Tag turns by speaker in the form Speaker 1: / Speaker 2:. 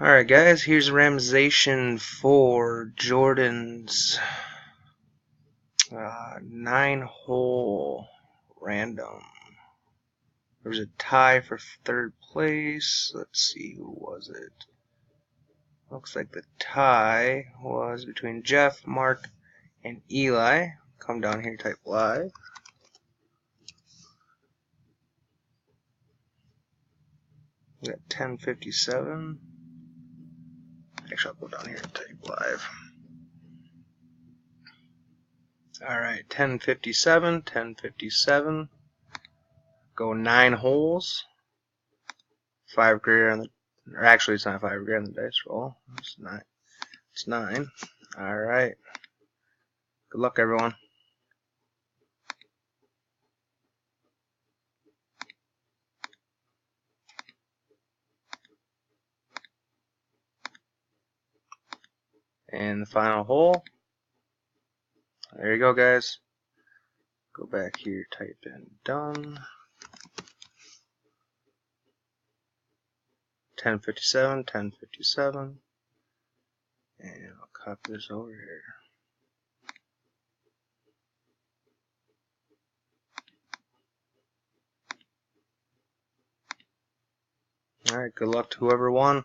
Speaker 1: Alright guys, here's randomization for Jordan's 9-hole random. There's a tie for third place. Let's see, who was it? Looks like the tie was between Jeff, Mark, and Eli. Come down here, type live. We got 10:57. Actually, I'll go down here and type live. Alright, 10:57, 10:57. Go 9 holes. 5 greater on the, or actually it's not 5 greater on the dice roll. It's 9. It's 9. Alright. Good luck, everyone. And the final hole. There you go, guys. Go back here, type in done. 10:57, 10:57. And I'll copy this over here. Alright, good luck to whoever won.